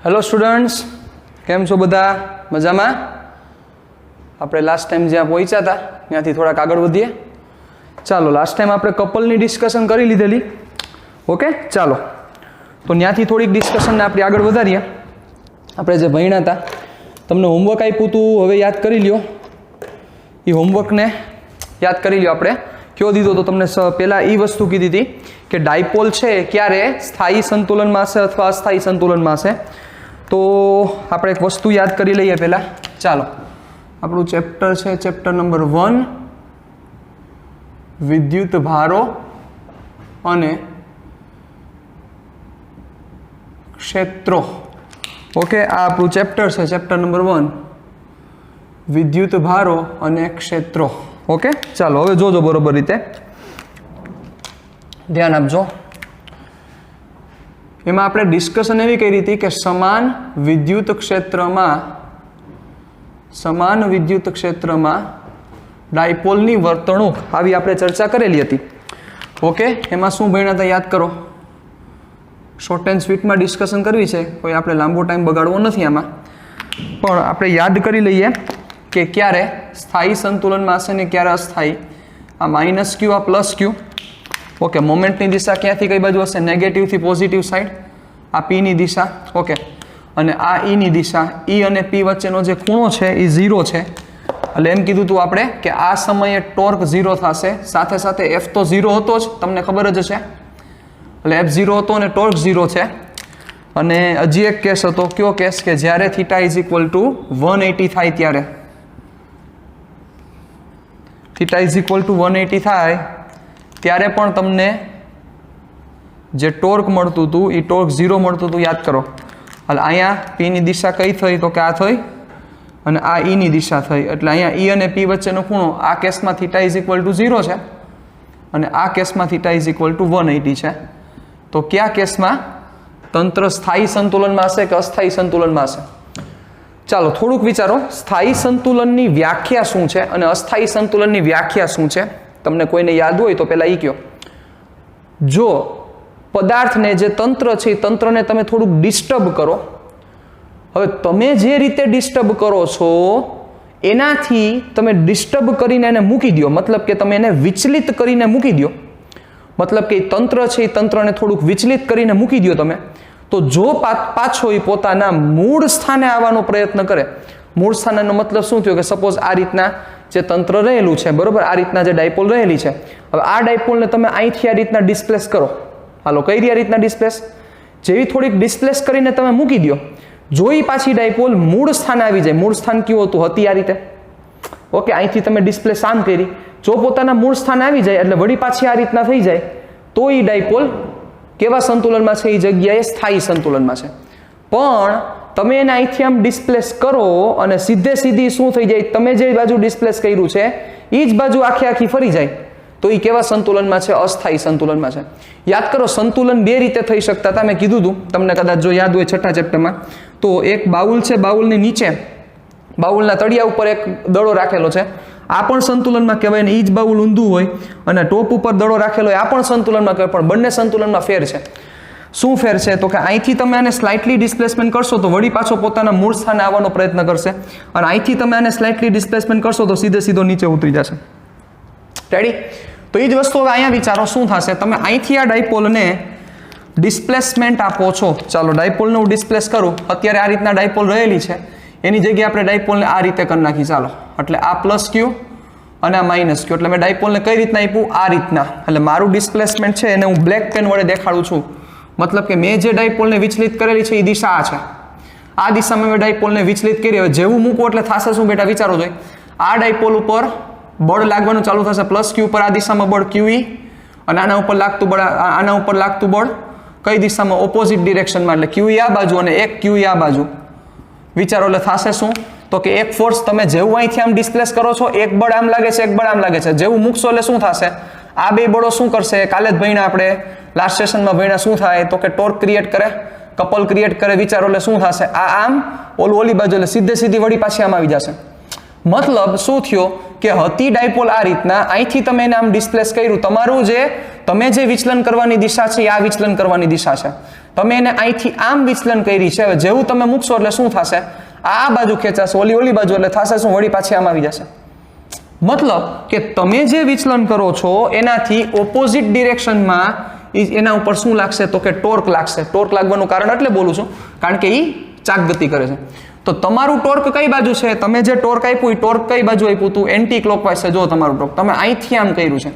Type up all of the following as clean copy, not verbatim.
Hello students, केम छो बधा? मजामां? આપણે લાસ્ટ ટાઈમ જ્યાં પહોંચ્યા હતા ત્યાંથી થોડાક આગળ વધીએ. ચાલો, લાસ્ટ ટાઈમ આપણે કપલની ડિસ્કશન કરી લીધેલી. ઓકે, ચાલો તો ત્યાંથી થોડીક ડિસ્કશનને આપણે આગળ વધારીએ. આપણે જે ભણ્યા હતા, તમને હોમવર્ક આપ્યું હતું, હવે યાદ કરી લ્યો. એ હોમવર્કને યાદ કરી લ્યો. આપણે કયો દીધો તો તમને પહેલાં એ વસ્તુ કીધી હતી કે ડાયપોલ છે ક્યારે સ્થાયી સંતુલનમાં હશે અથવા અસ્થાયી સંતુલનમાં હશે. તો આપણે એક વસ્તુ યાદ કરી લઈએ પહેલાં. ચાલો, આપણું ચેપ્ટર છે ચેપ્ટર નંબર 1, વિદ્યુત ભારો અને ક્ષેત્રો. ઓકે, આ આપણું ચેપ્ટર છે ચેપ્ટર નંબર 1, વિદ્યુત ભારો અને ક્ષેત્રો. ઓકે, ચાલો હવે જોજો બરોબર રીતે, ધ્યાન આપજો. એમાં આપણે ડિસ્કશન એવી કરી હતી કે સમાન વિદ્યુત ક્ષેત્રમાં ડાયપોલની વર્તણૂક આવી આપણે ચર્ચા કરેલી હતી. ઓકે, એમાં શું ભણ્યા હતા યાદ કરો. શોર્ટ એન્ડ સ્વીટમાં ડિસ્કશન કરવી છે, કોઈ આપણે લાંબો ટાઈમ બગાડવો નથી આમાં, પણ આપણે યાદ કરી લઈએ કે ક્યારે સ્થાયી સંતુલનમાં હશે ને ક્યારે અસ્થાયી. આ માઇનસ ક્યુ, આ પ્લસ ક્યુ. ઓકે, મોમેન્ટની દિશા ક્યાંથી કઈ બાજુ હશે? નેગેટિવથી પોઝિટિવ સાઈડ. આ પીની દિશા. ઓકે, અને આ ઈની દિશા. ઈ અને પી વચ્ચેનો જે ખૂણો છે એ 0 છે. એટલે એમ કીધું હતું આપણે કે આ સમયે ટોર્ક 0 થશે, સાથે સાથે એફ તો 0 હતો જ, તમને ખબર જ હશે. એટલે એફ 0 હતો અને ટોર્ક 0 છે. અને હજી એક કેસ હતો, કયો કેસ? કે જ્યારે થીટા ઇઝ ઇક્વલ ટુ 180 થાય ત્યારે. થીટા ઇઝ ઇક્વલ ટુ 180 થાય ત્યારે પણ તમને જે ટોર્ક મળતું હતું એ ટોર્ક 0 મળતું હતું, યાદ કરો. એટલે અહીંયા પીની દિશા કઈ થઈ? તો કે આ થઈ, અને આ ઈની દિશા થઈ. એટલે અહીંયા ઈ અને પી વચ્ચેનો ખૂણો આ કેસમાં થીટા ઇઝ ઇક્વલ ટુ 0 છે, અને આ કેસમાં થીટા ઇઝ ઇક્વલ ટુ 180 છે. તો કયા કેસમાં તંત્ર સ્થાયી સંતુલનમાં હશે કે અસ્થાયી સંતુલનમાં હશે? ચાલો થોડુંક વિચારો. સ્થાયી સંતુલનની વ્યાખ્યા શું છે અને અસ્થાયી સંતુલનની વ્યાખ્યા શું છે? તમને કોઈને યાદ હોય તો પહેલાં એ કહો. જો પદાર્થને જે તંત્ર છે એ તંત્રને તમે થોડુંક ડિસ્ટર્બ કરો. હવે તમે જે રીતે ડિસ્ટર્બ કરો છો એનાથી તમે ડિસ્ટર્બ કરીને એને મૂકી દો, મતલબ કે તમે એને વિચલિત કરીને મૂકી દો. મતલબ કે તંત્ર છે એ તંત્રને થોડુંક વિચલિત કરીને મૂકી દો તમે, તો જો પાછો એ પોતાના મૂળ સ્થાને આવવાનો પ્રયત્ન કરે. મૂળ સ્થાનનો મતલબ શું થયો? કે સપોઝ આ રીતના જે તંત્ર રહેલું છે, બરોબર, આ રીતના જે ડાયપોલ રહેલી છે, હવે આ ડાયપોલને તમે અહીંથી આ રીતના ડિસ્પ્લેસ કરો. હાલો, કઈ રીતના ડિસ્પ્લેસ? જેવી થોડીક ડિસ્પ્લેસ કરીને તમે મૂકી દો, જો એ પાછી ડાયપોલ મૂળ સ્થાને આવી જાય. મૂળ સ્થાન કેવું હતું? હતી આ રીતે. ઓકે, અહીંથી તમે ડિસ્પ્લેસ આમ કરી, જો પોતાના મૂળ સ્થાને આવી જાય એટલે વળી પાછી આ રીતના થઈ જાય, તો એ ડાયપોલ કેવા સંતુલનમાં છે? એ જગ્યાએ સ્થાયી સંતુલનમાં છે. પણ તમે એને અહીંથી આમ ડિસ્પ્લેસ કરો અને સીધી શું થઈ જાય? તમે જે બાજુ ડિસ્પ્લેસ કર્યું છે એ જ બાજુ આખી ફરી જાય, તો એ કેવા સંતુલનમાં છે? અસ્થાયી સંતુલનમાં છે. યાદ કરો, સંતુલન બે રીતે થઈ શકતા હતા. મેં કીધું હતું તમને, કદાચ જો યાદ હોય છઠ્ઠા ચેપ્ટરમાં. તો એક બાઉલ છે, બાઉલની નીચે, બાઉલના તળિયા ઉપર એક દડો રાખેલો છે, આ પણ સંતુલનમાં કહેવાય. ને એ જ બાઉલ ઊંધું હોય અને ટોપ ઉપર દડો રાખેલો હોય, આ પણ સંતુલનમાં કહેવાય. પણ બંને સંતુલનમાં ફેર છે. શું ફેર છે? તો કે અહીંથી તમે આને સ્લાઇટલી ડિસ્પ્લેસમેન્ટ કરશો તો વળી પાછો પોતાના મૂળ સ્થાને આવવાનો પ્રયત્ન કરશે, અને અહીંથી તમે આને સ્લાઇટલી ડિસ્પ્લેસમેન્ટ કરશો તો સીધો નીચે ઉતરી જશે. રેડી? તો એ જ વસ્તુ હવે અહીંયા વિચારો શું થશે. તમે અહીંથી આ ડાયપોલને ડિસ્પ્લેસમેન્ટ આપો છો. ચાલો, ડાયપોલને હું ડિસ્પ્લેસ કરું. અત્યારે આ રીતના ડાયપોલ રહેલી છે, એની જગ્યાએ આપણે ડાયપોલને આ રીતે કરી નાખી. ચાલો, એટલે આ પ્લસ ક્યુ અને આ માઇનસ ક્યુ. એટલે મેં ડાયપોલને કઈ રીતના આપ્યું? આ રીતના. એટલે મારું ડિસ્પ્લેસમેન્ટ છે એને હું બ્લેક પેન વડે દેખાડું છું. મતલબ કે મેં જે ડાયપોલને વિચલિત કરેલી છે એ દિશા આ છે. આ દિશામાં મેં ડાયપોલને વિચલિત કરી. હવે જેવું મૂકો એટલે થશે શું બેટા? વિચારો જોઈએ. આ ડાયપોલ ઉપર બળ લાગવાનું ચાલુ થશે, પ્લસ ક્યુ ઉપર. આ દિશામાં બળ QE, અને આના ઉપર લાગતું બળ, આના ઉપર લાગતું બળ કઈ દિશામાં? ઓપોઝિટ ડિરેક્શનમાં. એટલે QE આ બાજુ અને એક QE આ બાજુ. વિચારો, એટલે થશે શું? તો કે એક ફોર્સ તમે જેવું અહીંથી આમ ડિસ્પ્લેસ કરો છો, એક બળ આમ લાગે છે, એક બળ આમ લાગે છે. જેવું મૂકશો એટલે શું થશે? આ બે બળો શું કરશે? કાલે જ ભણ્યા આપણે, લાસ્ટ સેશનમાં ભણ્યા. શું થાય? તો કે ટોર્ક ક્રિએટ કરે, કપલ ક્રિએટ કરે. વિચારો, એટલે શું થશે? આ આમ, ઓલી બાજુ, એટલે સીધી વળી પાછી આમ આવી જશે. મતલબ શું થયો? કે હતી ડાયપોલ આ રીતના, અહીંથી તમે એને આમ ડિસ્પ્લેસ કર્યું. તમારું જે તમે જે વિચલન કરવાની દિશા છે એ આ વિચલન કરવાની દિશા છે. તમે એને અહીંથી આમ વિચલન કરી છે, હવે જેવું તમે મૂકશો એટલે શું થશે, આ બાજુ ખેંચાશે, ઓલી બાજુ, એટલે થશે શું, વળી પાછી આમ આવી જશે. મતલબ કે તમે જે વિચલન કરો છો એનાથી ઓપોઝિટ ડિરેક્શનમાં એના ઉપર શું લાગશે, તો કે ટોર્ક લાગશે. ટોર્ક લાગવાનું કારણ એટલે બોલું છું કારણ કે એ ચાક ગતિ કરે છે. તો તમારું ટોર્ક કઈ બાજુ છે, તમે જે ટોર્ક આપ્યું એ ટોર્ક કઈ બાજુ આપ્યું હતું, એન્ટી ક્લોકવાઇઝ છે. જો તમારું ટોર્ક તમે અહીંથી આમ કર્યું છે,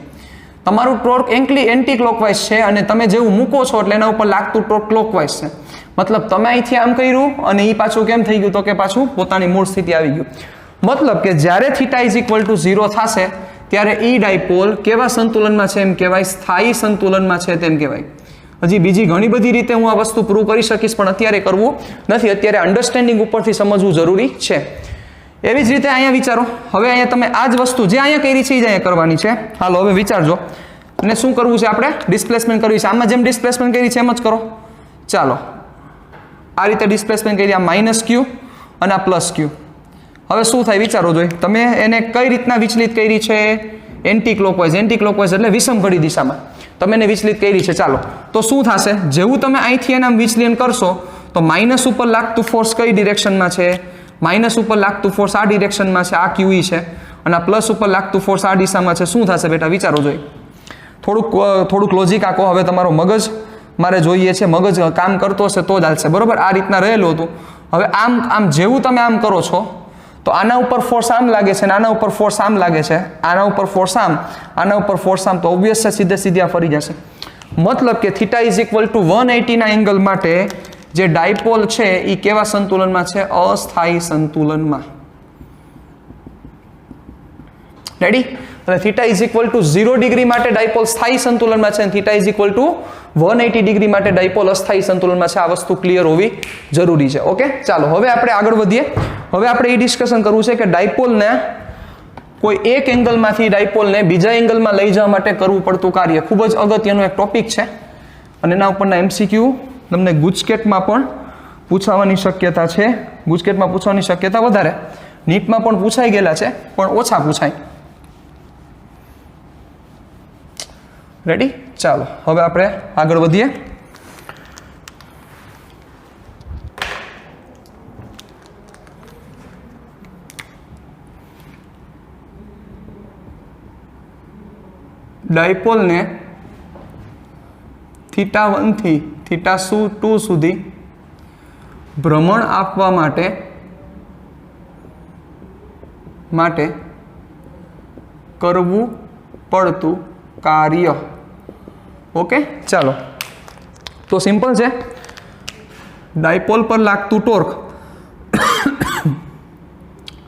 તમારું ટોર્ક એન્ટી ક્લોકવાઇઝ છે, અને તમે જેવું મૂકો છો એટલે એના ઉપર લાગતું ટોર્ક ક્લોકવાઇઝ છે. મતલબ તમે અહીંથી આમ કર્યું અને એ પાછું કેમ થઈ ગયું, તો કે પાછું પોતાની મૂળ સ્થિતિ આવી ગયું. મતલબ કે જ્યારે થીટા ઇઝ ઇક્વલ ટુ 0 થશે ત્યારે ઈ ડાયપોલ કેવા સંતુલનમાં છે, એમ કહેવાય સ્થાયી સંતુલનમાં છે તેમ કહેવાય. હજી બીજી ઘણી બધી રીતે હું આ વસ્તુ પ્રૂવ કરી શકીશ, પણ અત્યારે કરવું નથી. અત્યારે અન્ડરસ્ટેન્ડિંગ ઉપરથી સમજવું જરૂરી છે. એવી જ રીતે અહીંયા વિચારો. હવે અહીંયા તમે આ જ વસ્તુ જે અહીંયા કરી છે એ જ અહીંયા કરવાની છે. હાલો હવે વિચારજો. અને શું કરવું છે, આપણે ડિસ્પ્લેસમેન્ટ કરવી છે. આમાં જેમ ડિસ્પ્લેસમેન્ટ કરી છે એમ જ કરો. ચાલો આ રીતે ડિસ્પ્લેસમેન્ટ કરી, આ માઇનસ ક્યુ અને આ પ્લસ ક્યુ. હવે શું થાય વિચારો જોઈએ. તમે એને કઈ રીતના વિચલિત કરી છે, એન્ટી ક્લોકવાઇઝ. એન્ટી ક્લોકવાઇઝ એટલે વિષમ ઘડી દિશામાં તમે એને વિચલિત કરી છે. ચાલો તો શું થશે, જેવું તમે અહીંથી એના વિચલન કરશો તો માઇનસ ઉપર લાગતું ફોર્સ કઈ ડિરેક્શનમાં છે, માઇનસ ઉપર લાગતું ફોર્સ આ ડિરેક્શનમાં છે, આ ક્યુઈ છે, અને આ પ્લસ ઉપર લાગતું ફોર્સ આ દિશામાં છે. શું થશે બેટા વિચારો જોઈએ. થોડુંક લોજિક આખો. હવે તમારો મગજ મારે જોઈએ છે, મગજ કામ કરતો હશે તો જ હાલશે. બરોબર, આ રીતના રહેલું હતું. હવે આમ જેવું તમે આમ કરો છો તો આના ઉપર ફોર્સ આમ લાગે છે, આના ઉપર ફોર્સ આમ લાગે છે, આના ઉપર ફોર્સ આમ, આના ઉપર ફોર્સ આમ, તો ઓબ્વિયસ છે સીધે સીધી આ ફરી જશે. મતલબ કે થીટા ઇઝ ઇક્વલ ટુ 180 ના એંગલ માટે જે ડાયપોલ છે એ કેવા સંતુલનમાં છે, અસ્થાયી સંતુલનમાં. રેડી? એટલે theta is equal to 0 degree માટે ડાયપોલ સ્થાયી સંતુલનમાં છે, અને theta is equal two 180 degree માટે ડાયપોલ અસ્થાયી સંતુલનમાં છે. આ વસ્તુ ક્લિયર હોવી જરૂરી છે. ઓકે, ચાલો હવે આપણે આગળ વધીએ. હવે આપણે એ ડિસ્કશન કરવું છે કે ડાયપોલને કોઈ એક એંગલમાંથી ડાયપોલને બીજા એંગલમાં લઈ જવા માટે કરવું પડતું કાર્ય ખૂબ જ અગત્યનો એક ટોપિક છે, અને એના ઉપરના MCQ તમને ગુજકેટમાં પણ પૂછાવાની શક્યતા છે. ગુજકેટમાં પૂછવાની શક્યતા વધારે, નીટમાં પણ પૂછાઈ ગયેલા છે પણ ઓછા પૂછાય. રેડી? ચાલો હવે આપણે આગળ વધીએ. ડાયપોલને θ1 થી θ2 સુધી ભ્રમણ આપવા માટે કરવું પડતું કાર્ય. ઓકે, ચાલો તો સિમ્પલ છે. ડાયપોલ પર લાગતું ટોર્ક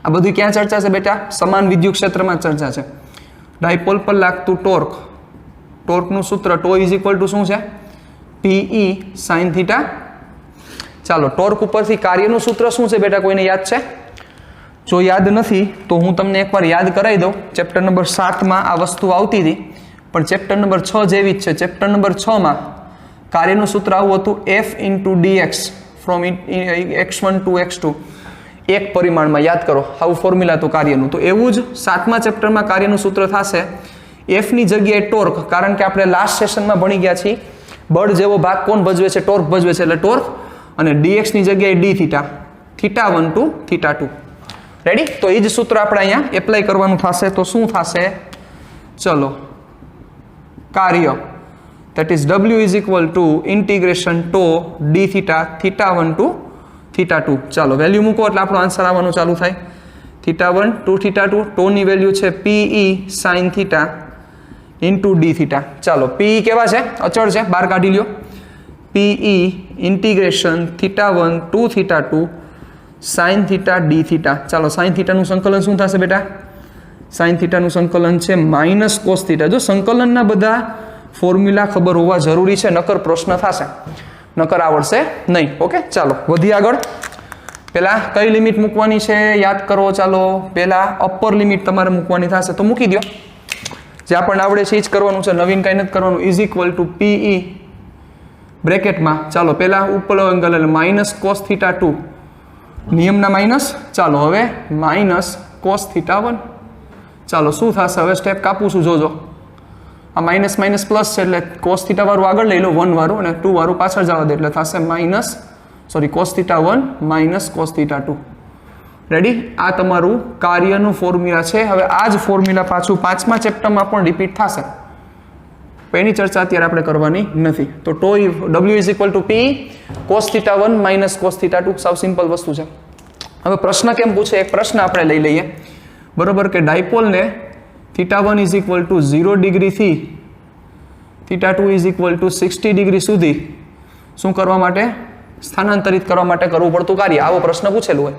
આ બધી ક્યાં ચર્ચા છે બેટા? સમાન વિદ્યુત ક્ષેત્રમાં ચર્ચા છે. ડાયપોલ પર લાગતું ટોર્ક, ટોર્કનું સૂત્ર ટો ઇઝ ઇક્વલ ટુ શું છે? PE sin θ. ચાલો ટોર્ક ઉપરથી કાર્યનું સૂત્ર શું છે બેટા, કોઈને યાદ છે? જો યાદ નથી તો હું તમને એકવાર યાદ કરાવી દઉં. ચેપ્ટર નંબર 7માં આ વસ્તુ આવતી હતી, પણ ચેપ્ટર નંબર 6 જેવી જ છે. ચેપ્ટર નંબર 6માં કાર્યનું સૂત્ર આવું હતું, F × dx from x1 two x2, એક પરિમાણમાં. યાદ કરો આવું ફોર્મ્યુલા હતું કાર્યનું. તો એવું જ 7મા ચેપ્ટરમાં કાર્યનું સૂત્ર થશે F ની જગ્યાએ ટોર્ક, કારણ કે આપણે લાસ્ટ સેશનમાં ભણી ગયા છીએ બળ જેવો ભાગ કોણ ભજવે છે? ટોર્ક ભજવે છે, એટલે ટોર્ક. અને dx ની જગ્યાએ d θ1 ટુ θ2. રેડી? તો એ જ સૂત્ર આપણે અહીંયા એપ્લાય કરવાનું થશે. તો શું થશે? ચલો, કાર્ય that is W is equal to integration to d θ1 to θ2. ચાલો વેલ્યુ મૂકો એટલે આપણો આન્સર આવવાનું ચાલુ થાય. θ1 to θ2, ટોની વેલ્યુ છે PE sin θ into d θ. ચાલો PE કેવા છે? અચળ છે, બહાર કાઢી લ્યો. PE integration θ1 to θ2 sin θ d θ. ચાલો sin θ નું સંકલન શું થશે બેટા? sin θ નું સંકલન છે માઇનસ cos θ. જો સંકલનના બધા ફોર્મ્યુલા ખબર હોવા જરૂરી છે, નકર પ્રશ્ન થશે, નકર આવડશે નહીં. ઓકે, ચાલો વધીએ આગળ. પહેલા કઈ લિમિટ મૂકવાની છે યાદ કરો. ચાલો પહેલા અપર લિમિટ તમારે મૂકવાની થશે, તો મૂકી દો. જે આપણને આવડે છે એ જ કરવાનું છે, નવીન કંઈ નથી કરવાનું. Is equal to PE બ્રેકેટમાં. ચાલો પહેલા ઉપરનો એંગલ એટલે માઇનસ cos θ2, નિયમના માઇનસ. ચાલો હવે માઇનસ cos θ1. ચાલો શું થશે? હવે સ્ટેપ કાપું છું, જોજો. આ માઇનસ માઇનસ પ્લસ છે એટલે કોસ થીટા વાળું આગળ લઈ લો 1 વાળું અને 2 વાળું પાછળ જવા દે એટલે થશે cos theta 1 minus cos theta 2. Ready? આ તમારું કાર્યનું ફોર્મ્યુલા છે. હવે આ જ ફોર્મ્યુલા પાછું 5મા ચેપ્ટરમાં પણ રિપીટ થશે. એની ચર્ચા અત્યારે આપણે કરવાની નથી. તો W is equal two P cos theta 1 minus cos theta 2. સાવ સિમ્પલ વસ્તુ છે. હવે પ્રશ્ન કેમ પૂછે? એક પ્રશ્ન આપણે લઈ લઈએ, બરોબર, કે ડાયપોલને થીટા 1 ઇઝ ઇક્વલ ટુ 0 ડિગ્રીથી theta 2 is equal two 60 degree સુધી શું કરવા માટે? સ્થાનાંતરિત કરવા માટે કરવું પડતું કાર્ય. આવો પ્રશ્ન પૂછેલું હોય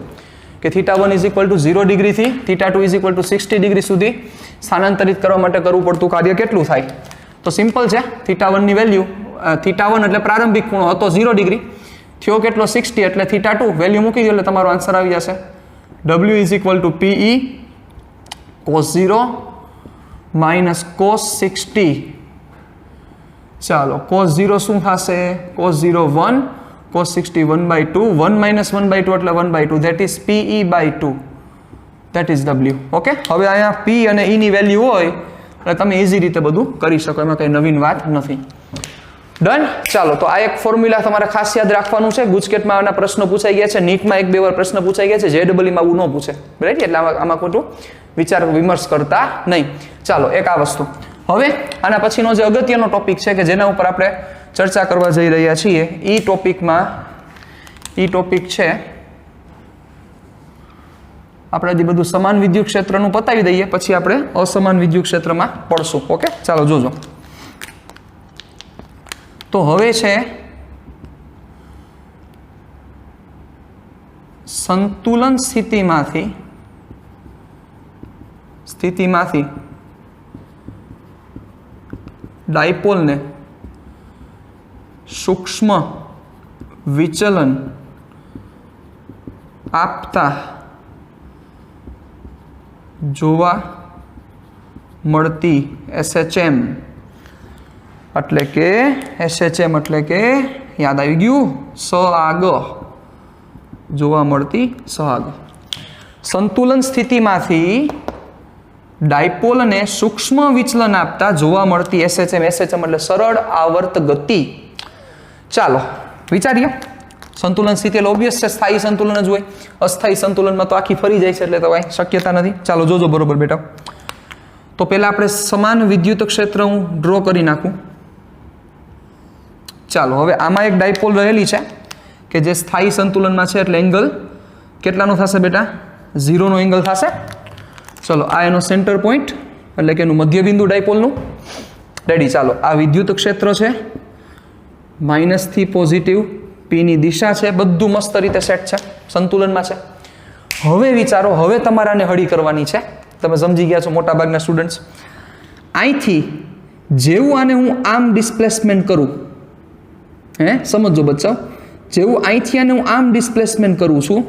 કે થીટા 1 ઇઝ ઇક્વલ ટુ 0 ડિગ્રીથી theta 2 is equal two 60 degree સુધી સ્થાનાંતરિત કરવા માટે કરવું પડતું કાર્ય કેટલું થાય? તો સિમ્પલ છે. થીટા 1 ની વેલ્યુ, થીટા 1 એટલે પ્રારંભિક ખૂણો હતો 0 ડિગ્રી, થયો કેટલો? 60, એટલે થીટા 2 વેલ્યુ મૂકી દો એટલે તમારો આન્સર આવી જશે. W is equal to PE cos 0 minus cos 60. ચાલો, cos 0 શું થશે? cos 0 1, cos 60 1/2, 1 minus 1/2 એટલે 1/2, that is PE/2, that is W. Okay, હવે અહીંયા P અને E ની વેલ્યુ હોય એટલે તમે ઇઝી રીતે બધું કરી શકો, એમાં કંઈ નવીન વાત નથી. ડન. ચાલો, તો આ એક ફોર્મ્યુલા તમારે ખાસ યાદ રાખવાનું છે. ગુજકેટમાં આના પ્રશ્નો પૂછાઈ ગયા છે, નીટમાં 1-2 વાર પ્રશ્ન પૂછાઈ ગયા છે, JEE માં આવું ન પૂછે, રાઈટ? એટલે આમાં ખોટું વિચાર વિમર્શ કરતા નહીં. ચાલો, એક આ વસ્તુ. હવે આના પછીનો જે અગત્યનો ટોપિક છે કે જેના ઉપર આપણે ચર્ચા કરવા જઈ રહ્યા છીએ, ઈ ટોપિક છે આપણે હજી બધું સમાન વિદ્યુત ક્ષેત્રનું પતાવી દઈએ, પછી આપણે અસમાન વિદ્યુત ક્ષેત્રમાં પડશું. ઓકે, ચાલો જોજો. તો હવે છે સંતુલન સ્થિતિમાંથી ડાયપોલને સૂક્ષ્મ વિચલન આપતા જોવા મળતી SHM એટલે કે યાદ આવી ગયું, સહાગ, જોવા મળતી સહાગ. સંતુલન સ્થિતિમાંથી ડાયપોલને સૂક્ષ્મ વિચલન આપતા જોવા મળતી SHM એટલે સરળ આવર્ત ગતિ. ચાલો વિચારીએ. સંતુલન સ્થિતિ એટલે ઓબ્વિયસ છે સ્થાયી સંતુલન જ હોય, અસ્થાયી સંતુલનમાં તો આખી ફરી જાય છે એટલે તો કાંઈ શક્યતા નથી. ચાલો જોજો બરોબર બેટા. તો પહેલા આપણે સમાન વિદ્યુત ક્ષેત્ર હું ડ્રો કરી નાખું. ચાલો, હવે આમાં એક ડાયપોલ રહેલી છે કે જે સ્થાયી સંતુલનમાં છે એટલે એંગલ કેટલાનો થશે બેટા? 0 નો એંગલ થશે. ચલો, આ એનો સેન્ટર પોઈન્ટ એટલે કે એનું મધ્યબિંદુ ડાયપોલનું. રેડી? ચાલો, આ વિદ્યુત ક્ષેત્ર છે, માઇનસથી પોઝિટિવ, P ની દિશા છે, બધું મસ્ત રીતે સેટ છે, સંતુલનમાં છે. હવે વિચારો, હવે તમારાને હળી કરવાની છે. તમે સમજી ગયા છો મોટાભાગના સ્ટુડન્ટ્સ. અહીંથી જેવું આને હું આમ ડિસ્પ્લેસમેન્ટ કરું, સમજો બચ્ચાઓ, જેવું અહીંથી આને હું આમ ડિસ્પ્લેસમેન્ટ કરું છું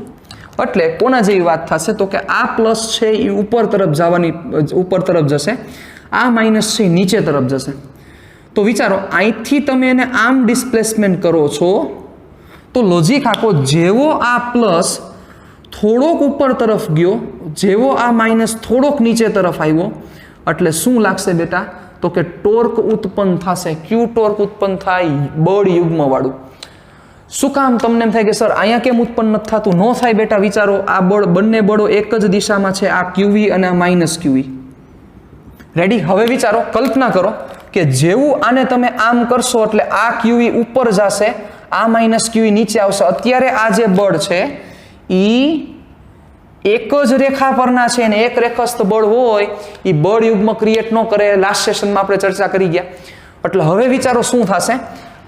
એટલે કોના જેવી વાત થશે? તો કે આ પ્લસ છે એ ઉપર તરફ જશે, આ માઇનસ છે એ નીચે તરફ જશે. તો વિચારો, અહીંથી તમે એને આમ ડિસ્પ્લેસમેન્ટ કરો છો તો લોજિક આખો, જેવો આ પ્લસ થોડોક ઉપર તરફ ગયો, જેવો આ માઇનસ થોડોક નીચે તરફ આવ્યો એટલે શું લાગશે બેટા? તો કે ટોર્ક ઉત્પન્ન થશે. ક્યુ ટોર્ક ઉત્પન્ન થાય? બળ યુગ્મવાળું. શું કામ તમને એમ થાય કે સર અહીંયા કેમ ઉત્પન્ન નથી થતું? ન થાય બેટા. વિચારો, આ બળ, બંને બળો એક જ દિશામાં છે, આ QV અને આ માઇનસ QV. રેડી? હવે વિચારો, કલ્પના કરો કે જેવું આને તમે આમ કરશો એટલે આ QV ઉપર જશે, આ માઇનસ QV નીચે આવશે. અત્યારે આ જે બળ છે એ એક જ રેખા પરના છે અને એક રેખસ્થ બળ હોય એ બળ યુગ્મ ક્રિએટ ન કરે. લાસ્ટ સેશનમાં આપણે ચર્ચા કરી ગયા. એટલે હવે વિચારો શું થશે?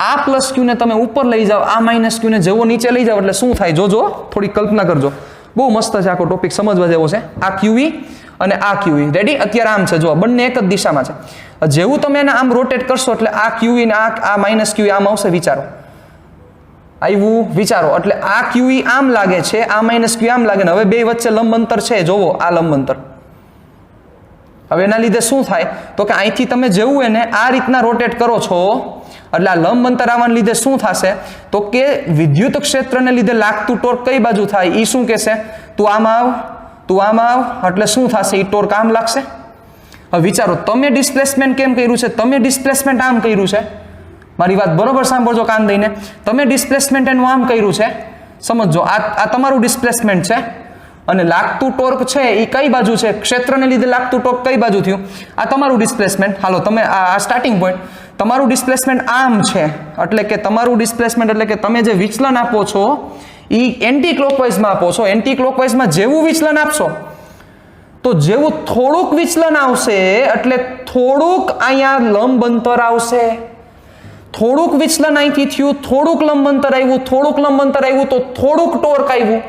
આ પ્લસ ક્યુ ને તમે ઉપર લઈ જાઓ, આ માઇનસ ક્યુ ને જેવો નીચે લઈ જાઓ એટલે શું થાય? જોજો, થોડી કલ્પના કરજો. બહુ મસ્ત છે, આખો ટોપિક સમજવા જેવો છે. આ QV અને આ QV. રેડી? અત્યારે આમ છે, જો બંને એક જ દિશામાં છે. જેવું તમે એને આમ રોટેટ કરશો એટલે આ QV ને આ માઇનસ QV આમ આવશે. વિચારો, આવ્યું? વિચારો, એટલે આ QV આમ લાગે છે, આ માઇનસ QV આમ લાગે ને હવે બે વચ્ચે લંબ અંતર છે, જોવો આ લંબ અંતર. હવે એના લીધે શું થાય? તો કે અહીંથી તમે જેવું એને આ રીતના રોટેટ કરો છો એટલે આ લંબ અંતર આવવાને લીધે શું થશે? તો કે વિદ્યુત ક્ષેત્રને લીધે લાગતું ટોર્ક કઈ બાજુ થાય? એ શું કહેશે? તું આમ આવ, તું આમ આવ, એટલે શું થશે? એ ટોર્ક આમ લાગશે. હવે વિચારો, તમે ડિસ્પ્લેસમેન્ટ કેમ કર્યું છે, તમે ડિસ્પ્લેસમેન્ટ આમ કર્યું છે, મારી વાત બરોબર સાંભળજો કાન દઈને, તમે ડિસ્પ્લેસમેન્ટ એનું આમ કર્યું છે, સમજો આ તમારું ડિસ્પ્લેસમેન્ટ છે અને લાગતું ટોર્ક છે એ કઈ બાજુ છે, ક્ષેત્રને લીધે લાગતું ટોર્ક કઈ બાજુ થયું, આ તમારું ડિસ્પ્લેસમેન્ટ. હાલો તમે આ સ્ટાર્ટિંગ પોઈન્ટ, તમારું ડિસ્પ્લેસમેન્ટ આમ છે, એટલે કે તમારું ડિસ્પ્લેસમેન્ટ એટલે કે તમે જે વિચલન આપો છો એ એન્ટી ક્લોકવાઇઝમાં આપો છો. એન્ટી ક્લોકવાઇઝમાં જેવું વિચલન આપશો તો જેવું થોડુંક વિચલન આવશે એટલે થોડુંક અહીંયા લંબ અંતર આવશે, થોડુંક વિચલન અહીંથી થયું, થોડુંક લંબ અંતર આવ્યું, થોડુંક લંબ અંતર આવ્યું તો થોડુંક ટોર્ક આવ્યું.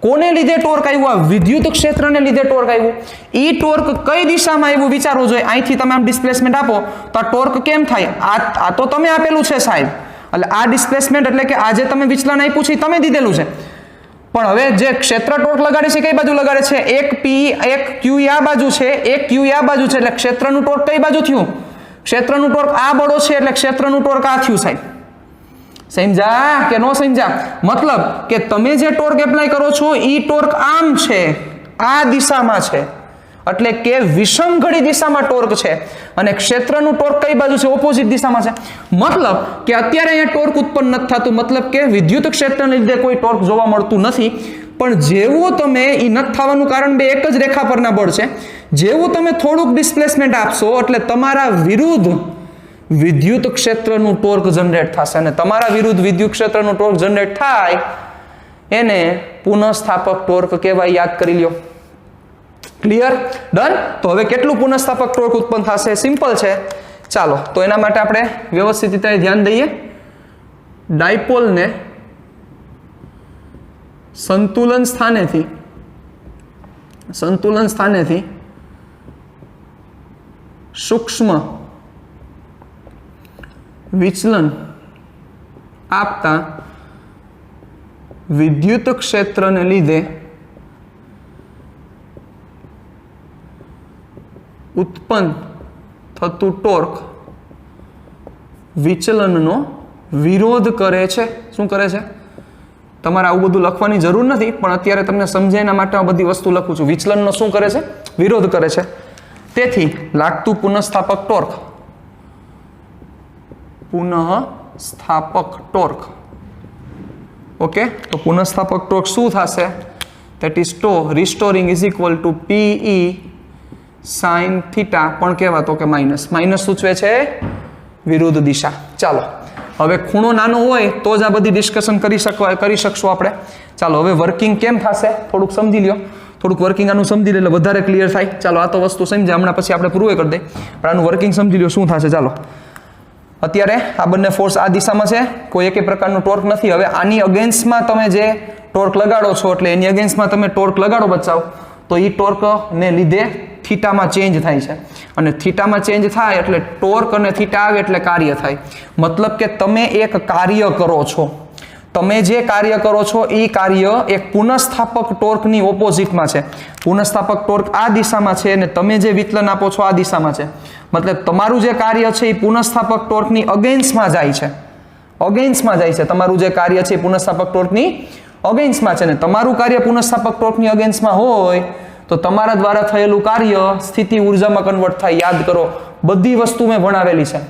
કોને લીધે ટોર્ક આવ્યું? આ વિદ્યુત ક્ષેત્રને લીધે ટોર્ક આવ્યું. એ ટોર્ક કઈ દિશામાં આવ્યું વિચારવું જોઈએ. અહીંથી તમે આમ ડિસ્પ્લેસમેન્ટ આપો તો આ ટોર્ક કેમ થાય? આ તો તમે આપેલું છે સાહેબ, એટલે આ ડિસ્પ્લેસમેન્ટ એટલે કે આ જે તમે વિચલન આપ્યું છે તમે દીધેલું છે. પણ હવે જે ક્ષેત્ર ટોર્ક લગાડે છે કઈ બાજુ લગાડે છે? એક પી એક ક્યુ આ બાજુ છે, એક ક્યુ આ બાજુ છે, એટલે ક્ષેત્રનું ટોર્ક કઈ બાજુ થયું? ક્ષેત્રનું ટોર્ક આ બળો છે એટલે ક્ષેત્રનું ટોર્ક આ થયું સાહેબ. સમજા કે નો સમજા? મતલબ કે તમે જે ટોર્ક એપ્લાય કરો છો એ ટોર્ક આમ છે, આ દિશામાં છે, એટલે કે વિષમ ઘડી દિશામાં ટોર્ક છે અને ક્ષેત્રનું ટોર્ક કઈ બાજુ છે? ઓપોઝિટ દિશામાં છે. મતલબ કે અત્યારે અહીંયા ટોર્ક ઉત્પન્ન નથી થતું, મતલબ કે વિદ્યુત ક્ષેત્રને લીધે કોઈ ટોર્ક જોવા મળતું નથી. પણ જેવું તમે એ નથી થવાનું કારણ બે એક જ રેખા પરના બળ છે, જેવું તમે થોડુંક ડિસ્પ્લેસમેન્ટ આપશો એટલે તમારા વિરુદ્ધ વિદ્યુત ક્ષેત્રનું ટોર્ક જનરેટ થશે અને તમારા વિરુદ્ધ વિદ્યુત ક્ષેત્રનું ટોર્ક જનરેટ થાય એને પુનઃસ્થાપક ટોર્ક કહેવાય. યાદ કરી લ્યો. ક્લિયર? ડન? તો હવે કેટલું પુનઃસ્થાપક ટોર્ક ઉત્પન્ન થશે? સિમ્પલ છે. ચાલો તો એના માટે આપણે વ્યવસ્થિત રીતે ધ્યાન દઈએ. ડાયપોલને સંતુલન સ્થાનેથી સૂક્ષ્મ વિચલન આપતા વિદ્યુત ક્ષેત્રને લીધે ઉત્પન્ન થતું ટોર્ક વિચલનનો વિરોધ કરે છે. શું કરે છે? તમારે આવું બધું લખવાની જરૂર નથી, પણ અત્યારે તમને સમજાય એના માટે આ બધી વસ્તુ લખું છું. વિચલનનો શું કરે છે? વિરોધ કરે છે. તેથી લાગતું પુનઃસ્થાપક ટોર્ક, ઓકે, તો પુનઃસ્થાપક ટોર્ક શું થશે? That is restoring is equal to PE sin theta, પણ કહેવાતો કે માઇનસ સૂચવે છે વિરુદ્ધ દિશા. ચાલો હવે ખૂણો નાનો હોય તો જ આ બધી ડિસ્કશન કરી શકશું આપણે. ચાલો હવે વર્કિંગ કેમ થશે થોડુંક સમજી લ્યો. થોડુંક વર્કિંગ આનું સમજી લે એટલે વધારે ક્લિયર થાય. ચાલો આ તો વસ્તુ સમજે, હમણાં પછી આપણે પ્રૂવ કરી દઈએ, પણ આનું વર્કિંગ સમજી લ્યો શું થશે. ચાલો અત્યારે આ બંને ફોર્સ આ દિશામાં છે, કોઈ એક પ્રકારનું ટોર્ક નથી. હવે આની અગેન્સ્ટમાં તમે જે ટોર્ક લગાડો છો એટલે એની અગેન્સ્ટમાં તમે ટોર્ક લગાડો બચાવ, તો એ ટોર્કને લીધે થીટામાં ચેન્જ થાય છે અને થીટામાં ચેન્જ થાય એટલે ટોર્ક અને થીટા આવે એટલે કાર્ય થાય. મતલબ કે તમે એક કાર્ય કરો છો, તમે જે કાર્ય કરો છો એ કાર્ય એક પુનઃસ્થાપક ટોર્કની ઓપોઝિટમાં છે. પુનઃસ્થાપક ટોર્ક આ દિશામાં છે અને તમે જે વિચલન આપો છો આ દિશામાં છે. મતલબ તમારું જે કાર્ય છે એ પુનઃસ્થાપક ટોર્કની અગેન્સ્ટમાં જાય છે. તમારું જે કાર્ય છે એ પુનઃસ્થાપક ટોર્કની અગેન્સ્ટમાં છે ને તમારું કાર્ય પુનઃસ્થાપક ટોર્કની અગેન્સ્ટમાં હોય તો તમારા દ્વારા થયેલું કાર્ય સ્થિતિ ઉર્જામાં કન્વર્ટ થાય. યાદ કરો, બધી વસ્તુ મેં ભણાવેલી છે.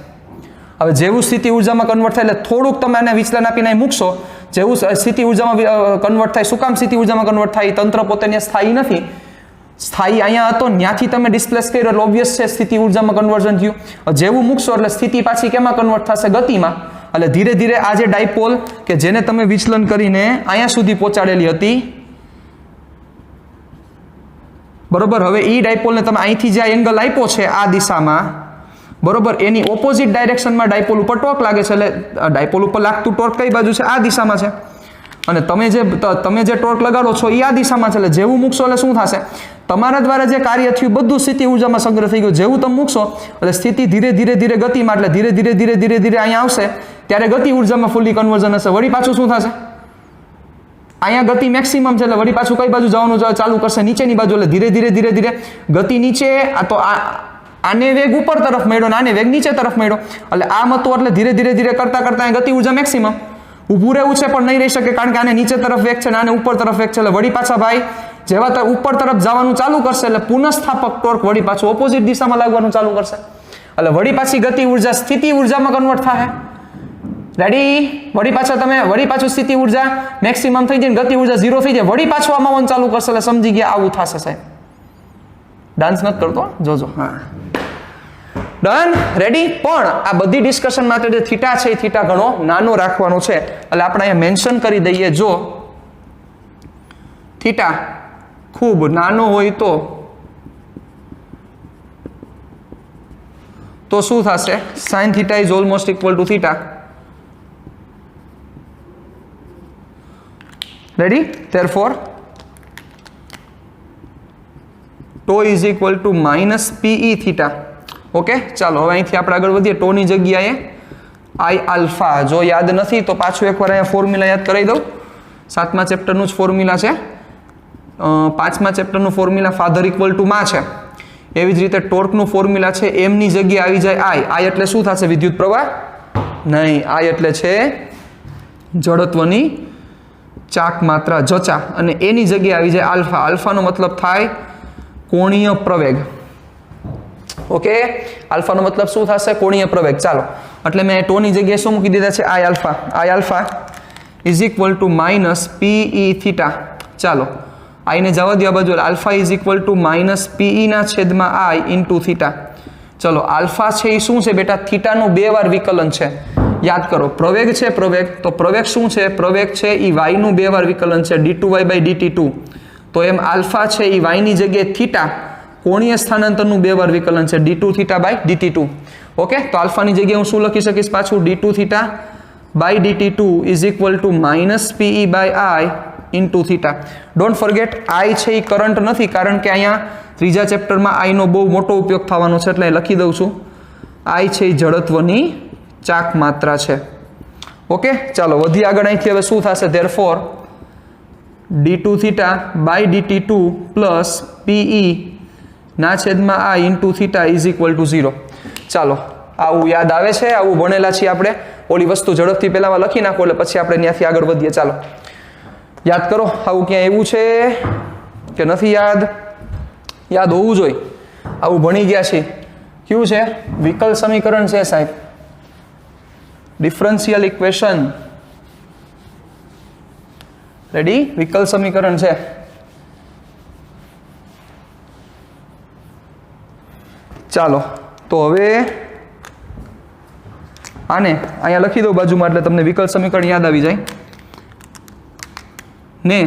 હવે જેવું સ્થિતિ ઉર્જામાં કન્વર્ટ થાય એટલે થોડુંક તમે આને વિચલન આપીને મૂકશો, જેવું સ્થિતિ ઉર્જામાં કન્વર્ટ થાય. શું કામ સ્થિતિ ઉર્જામાં કન્વર્ટ થાય? તંત્ર પોતે ત્યાં સ્થાયી નથી. સ્થાયી અહીંયા હતો, ત્યાંથી તમે ડિસ્પ્લેસ કર્યો એટલે ઓબ્વિયસ છે સ્થિતિ ઉર્જામાં કન્વર્ઝન થયું. જેવું મૂકશો એટલે સ્થિતિ પાછી કેમાં કન્વર્ટ થશે? ગતિમાં. એટલે ધીરે ધીરે આ જે ડાયપોલ કે જેને તમે વિચલન કરીને અહીંયા સુધી પહોંચાડેલી હતી, બરોબર, હવે એ ડાયપોલને તમે અહીંથી જે એંગલ આપ્યો છે આ દિશામાં, બરોબર, એની ઓપોઝિટ ડાયરેક્શનમાં ડાયપોલ ઉપર ટોર્ક લાગે છે. એટલે ડાયપોલ ઉપર લાગતું ટોર્ક કઈ બાજુ છે? આ દિશામાં છે. અને તમે જે ટોર્ક લગાડો છો એ આ દિશામાં છે. એટલે જેવું મૂકશો એટલે શું થશે? તમારા દ્વારા જે કાર્ય થયું બધું સ્થિતિ ઉર્જામાં સંગ્રહ થઈ ગયું. જેવું તમે મૂકશો એટલે સ્થિતિ ધીરે ધીરે ગતિમાં, એટલે ધીરે અહીંયા આવશે ત્યારે ગતિ ઉર્જામાં ફૂલી કન્વર્ઝન હશે. વળી પાછું શું થશે? અહીંયા ગતિ મેક્સિમમ છે એટલે વળી પાછું કઈ બાજુ જવાનું ચાલુ કરશે? નીચેની બાજુ. એટલે ધીરે ધીરે ગતિ નીચે, આ તો આને વેગ ઉપર તરફ મળ્યો ને આને વેગ નીચે તરફ મળ્યો. એટલે આમ હતું એટલે ધીરે કરતા ગતિ ઉર્જા મેક્સિમમ. ઊભું રહેવું છે પણ નહીં રહી શકે કારણ કે આને નીચે તરફ વેગ છે ને આને ઉપર તરફ વેગ છે. એટલે વળી પાછા ભાઈ જેવા તરફ ઉપર તરફ જવાનું ચાલુ કરશે એટલે પુનઃસ્થાપક ટોર્ક વળી પાછું ઓપોઝિટ દિશામાં લાગવાનું ચાલુ કરશે એટલે વળી પાછી ગતિ ઉર્જા સ્થિતિ ઉર્જામાં કન્વર્ટ થાય. રેડી? વળી પાછું સ્થિતિ ઉર્જા મેક્સિમમ થઈ જાય, ગતિ ઉર્જા 0 થઈ જાય, વળી પાછું આમાં આવવાનું ચાલુ કરશે એટલે સમજી ગયા આવું થશે સાહેબ. ડાન્સ નથી કરતો, જોજો. હા, ડન. રેડી? પણ આ બધી ડિસ્કશન માટે જે થીટા છે એ થીટા ઘણો નાનો રાખવાનો છે એટલે આપણે અહીંયા મેન્શન કરી દઈએ, જો થીટા ખૂબ નાનો હોય તો શું થશે? sin theta is almost equal to theta. Ready? Therefore tau is equal to minus pe theta. Okay, ચાલો હવે અહીંથી આપણે આગળ વધીએ. ટો ની જગ્યાએ i આલ્ફા, જો યાદ નથી તો પાછું એકવાર અહીંયા ફોર્મ્યુલા યાદ કરાવી દઉં. 7મા ચેપ્ટરનું જ ફોર્મ્યુલા છે. 5મા ચેપ્ટરનું ફોર્મ્યુલા ફાધર ઇક્વલ ટુ માં છે. એવી જ રીતે ટોર્કનું ફોર્મ્યુલા છે m ની જગ્યાએ આવી જાય i એટલે શું થશે? વિદ્યુત પ્રવાહ નહીં, i એટલે છે જડત્વની ચાક માત્રા જચા, અને એની જગ્યાએ આવી જાય આલ્ફા. આલ્ફાનો મતલબ થાય કોણીય પ્રવેગ. ઓકે, આલ્ફાનો મતલબ શું થશે? કોણીય પ્રવેગ. ચાલો, એટલે મેં ટોની જગ્યાએ શું મૂકી દીધા છે? i alpha is equal to minus pe theta. ચાલો, i ને જવા દો આ બાજુ. Alpha is equal to minus pe ના છેદમાં i ઇન્ટુ થીટા. ચલો, આલ્ફા છે એ શું છે બેટા? થીટાનું 2 વાર વિકલન છે. યાદ કરો, પ્રવેગ છે પ્રવેગ, તો પ્રવેગ શું છે? પ્રવેગ છે એ y નું 2 વાર વિકલન છે, d2y બાય dt2. તો એમ આલ્ફા છે એ y ની જગ્યાએ થીટા કોણીય સ્થાનાંતરનું 2 વાર વિકલન છે, d2 theta by dt2. Okay, તો આલ્ફાની જગ્યાએ હું શું લખી શકીશ પાછું? d2 theta by dt2 is equal to minus pe by i into theta. Don't forget, i છે એ કરંટ નથી, કારણ કે અહીંયા ત્રીજા ચેપ્ટરમાં i નો બહુ મોટો ઉપયોગ થવાનો છે એટલે લખી દઉં છું. i છે એ જડત્વની ચાક માત્રા છે. ઓકે, ચાલો વધી આગળ. અહીંથી હવે શું થશે? Therefore d2 theta by dt2 plus pe ના છેદમાં i into theta is equal to 0. ચાલો, આવું યાદ આવે છે? આવું ભણેલા છીએ આપણે? ઓલી વસ્તુ ઝડપથી પહેલામાં લખી નાખો એટલે પછી આપણે ત્યાંથી આગળ વધીએ. ચાલો, યાદ કરો. આવું ક્યાં એવું છે કે નથી યાદ? યાદ હોવું જોઈએ. આવું ભણી ગયા છે. કયું છે? વિકલ સમીકરણ છે સાહેબ, ડિફરન્શિયલ ઇક્વેશન. રેડી? વિકલ સમીકરણ છે. ચાલો, તો હવે આને અહીંયા લખી દો બાજુમાં એટલે તમને વિકલ સમીકરણ યાદ આવી જાય ને.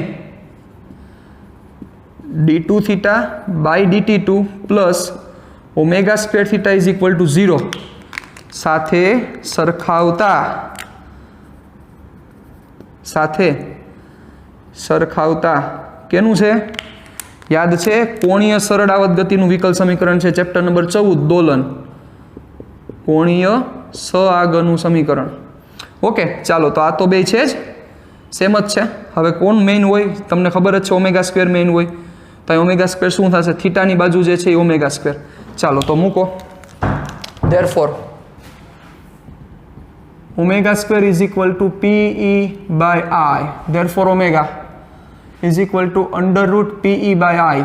d2 theta by dt2 plus omega square theta is equal to 0 સાથે સરખાવતા કેનું છે? યાદ છે? કોણીય સરળ આવત ગતિનું વિકલ સમીકરણ છે, ચેપ્ટર નંબર 14 દોલન. કોણીય સઆગનું સમીકરણ. ઓકે, ચાલો, તો આ તો બે છે જ, સેમ જ છે. હવે કોણ મેઇન હોય? તમને ખબર જ છે, ઓમેગા સ્ક્વેર મેઇન હોય. તો ઓમેગા સ્ક્વેર શું થશે? થીટાની બાજુ જે છે એ ઓમેગા સ્ક્વેર. ચાલો, તો મૂકો. Therefore omega square is equal to pe by I. Therefore omega is equal to under root pe by I.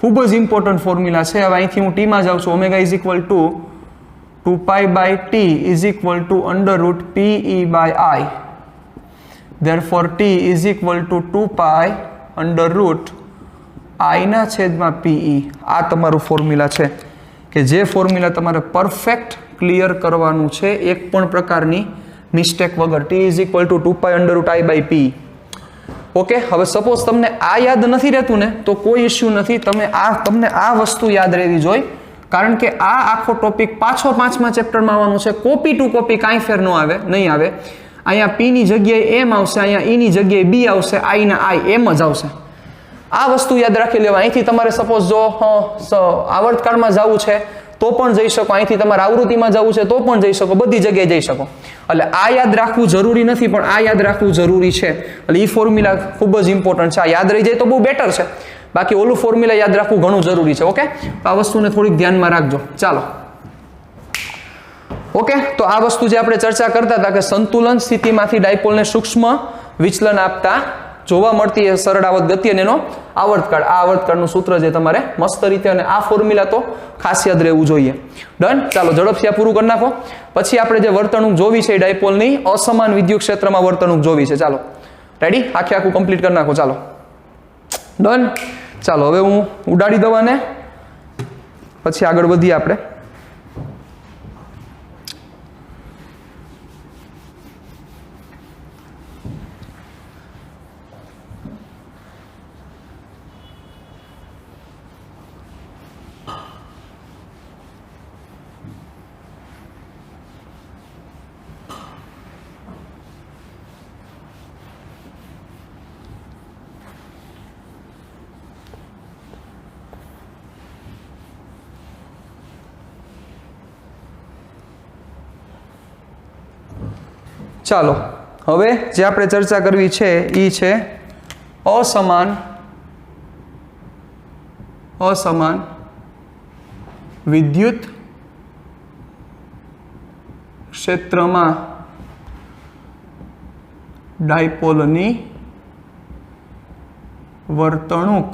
ખૂબ જ ઇમ્પોર્ટન્ટ ફોર્મ્યુલા છે. હવે અહીંથી હું ટીમાં જાઉં છું. Omega is equal to 2 by T is equal to under root pe by I. Therefore t is equal to 2 under root I ના છેદમાં pe. આ તમારું ફોર્મ્યુલા છે કે જે ફોર્મ્યુલા તમારે પરફેક્ટ ક્લિયર કરવાનું છે, એક પણ પ્રકારની મિસ્ટેક વગર. t is equal to 2 under root I by p. Okay, હવે સપોઝ તમને આ યાદ નથી રહેતું ને તો કોઈ ઇશ્યુ નથી. તમને આ વસ્તુ યાદ રહેવી જોઈએ, કારણ કે આ આખો ટોપિક પાછો 5મા ચેપ્ટરમાં આવવાનો છે. કોપી ટુ કોપી કાંઈ ફેર નહીં આવે. અહીંયા p ની જગ્યાએ m આવશે, અહીંયા e ની જગ્યાએ b આવશે, I ના I એમ જ આવશે. આ વસ્તુ યાદ રાખી લેવા. અહીંથી તમારે સપોઝ જો આવર્તકાળમાં જવું છે તો પણ જઈ શકો, અહીંથી તમારે આવૃત્તિમાં જવું છે તો પણ જઈ શકો, બધી જગ્યાએ જઈ શકો. એટલે આ યાદ રાખવું જરૂરી નથી, પણ આ યાદ રાખવું જરૂરી છે. એટલે એ ફોર્મ્યુલા ખૂબ જ ઇમ્પોર્ટન્ટ છે. આ યાદ રહી જાય તો બહુ બેટર છે, બાકી ઓલું ફોર્મ્યુલા યાદ રાખવું ઘણું જરૂરી છે. ઓકે, તો આ વસ્તુને થોડીક ધ્યાનમાં રાખજો. ચાલો, ઓકે, તો આ વસ્તુ જે આપણે ચર્ચા કરતા હતા કે સંતુલન સ્થિતિમાંથી ડાયપોલને સૂક્ષ્મ વિચલન આપતા જોવા મળતી એ સરળ આવત ગતિ અને એનો આવર્તકાળ. આ આવર્તકાળનું સૂત્ર જે તમારે મસ્ત રીતે અને આ ફોર્મ્યુલા તો ખાસ યાદ રહેવું જોઈએ. ડન. ચાલો ઝડપથી આ પૂરું કરી નાખો. પછી આપણે જે વર્તણૂક જોવી છે એ ડાયપોલની અસમાન વિદ્યુત ક્ષેત્રમાં વર્તણૂક જોવી છે. ચાલો રેડી, આખે આખું કમ્પ્લીટ કરી નાખો. ચાલો ડન. ચાલો હવે હું ઉડાડી દઉં આને, પછી આગળ વધીએ આપણે. ચાલો હવે જે આપણે ચર્ચા કરવી છે એ છે અસમાન વિદ્યુત ક્ષેત્રમાં ડાયપોલની વર્તણૂક.